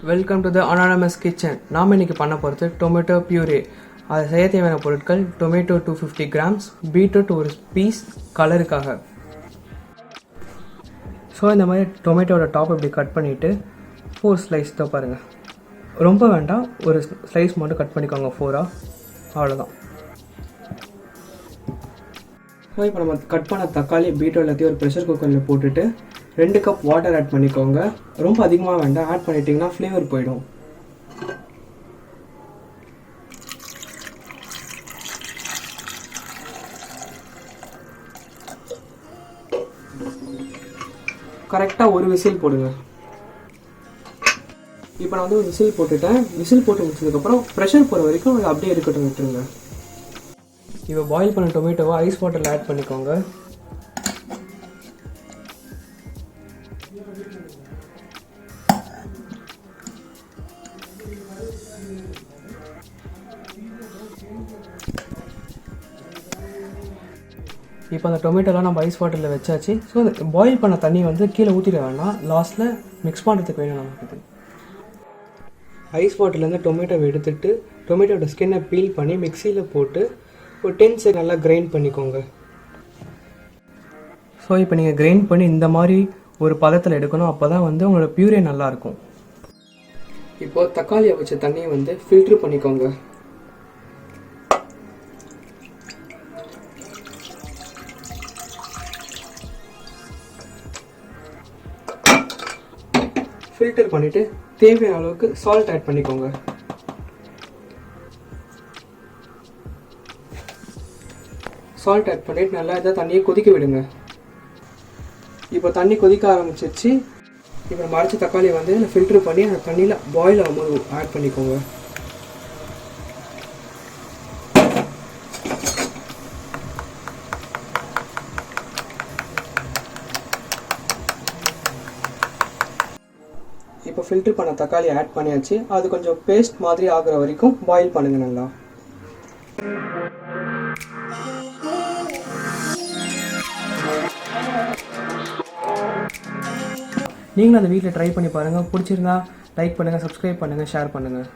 Welcome to the anonymous kitchen. நாம் இன்றைக்கி பண்ண போகிறது டொமேட்டோ பியூரே. அதை செய்ய தேவையான பொருட்கள்: டொமேட்டோ 250 கிராம்ஸ், பீட்ரூட் ஒரு பீஸ் கலருக்காக. ஸோ இந்த மாதிரி டொமேட்டோட டாப் இப்படி கட் பண்ணிவிட்டு 4 ஸ்லைஸ் தான் பாருங்கள், ரொம்ப வேண்டாம், ஒரு ஸ்லைஸ் மட்டும் கட் பண்ணிக்கோங்க 4ஆக, அவ்வளோதான். ஸோ இப்போ நம்ம கட் பண்ண தக்காளி பீட்ரூட் எல்லாத்தையும் ஒரு ப்ரெஷர் குக்கரில் போட்டுட்டு 2 கப் வாட்டர் ஆட் பண்ணிக்கோங்க. ரொம்ப அதிகமாக வேண்டாம், ஆட் பண்ணிட்டிங்கன்னா ஃப்ளேவர் போயிடும். கரெக்டாக ஒரு விசில் போடுங்க. இப்போ நான் ஒரு விசில் போட்டுட்டேன். விசில் போட்டு முடிச்சதுக்கப்புறம் ப்ரெஷர் போகிற வரைக்கும் அது அப்படியே இருக்கட்டும், விட்டுருங்க. இப்போ பாயில் பண்ண டொமேட்டோவை ஐஸ் வாட்டரில் ஆட் பண்ணிக்கோங்க. இப்போ அந்த டொமேட்டோலாம் நம்ம ஐஸ் வாட்டரில் வச்சாச்சு. ஸோ பாயில் பண்ண தண்ணி கீழே ஊற்றிட வேண்டாம், லாஸ்ட்டில் மிக்ஸ் பண்ணுறதுக்கு வேணும் நமக்கு. ஐஸ் வாட்டர்லேருந்து டொமேட்டோவை எடுத்துகிட்டு டொமேட்டோட ஸ்கின்னை பீல் பண்ணி மிக்சியில் போட்டு ஒரு 10 செகண்ட் நல்லா கிரைண்ட் பண்ணிக்கோங்க. ஸோ இப்போ நீங்கள் கிரைண்ட் பண்ணி இந்த மாதிரி ஒரு பதத்தில் எடுக்கணும், அப்போ தான் உங்களோட பியூரே நல்லாயிருக்கும். இப்போது தக்காளியை வச்ச தண்ணியை ஃபில்ட்ரு பண்ணிக்கோங்க. ஃபில்டர் பண்ணிவிட்டு தேவையான அளவுக்கு சால்ட் ஆட் பண்ணிக்கோங்க. சால்ட் ஆட் பண்ணிவிட்டு நல்லா இதை தண்ணியை கொதிக்க விடுங்க. இப்போ தண்ணி கொதிக்க ஆரம்பிச்சிருச்சு. இப்போ நம்ம அரைச்ச தக்காளியை ஃபில்டர் பண்ணி அந்த தண்ணியில் பாயில் ஆகும்போது ஆட் பண்ணிக்கோங்க. இப்போ ஃபில்டர் பண்ண தக்காளி ஆட் பண்ணியாச்சு. அது கொஞ்சம் பேஸ்ட் மாதிரி ஆகிற வரைக்கும் பாயில் பண்ணுங்க நல்லா. நீங்களும் அந்த வீட்டில் ட்ரை பண்ணி பாருங்கள். பிடிச்சிருந்தா லைக் பண்ணுங்கள், சப்ஸ்கிரைப் பண்ணுங்கள், ஷேர் பண்ணுங்கள்.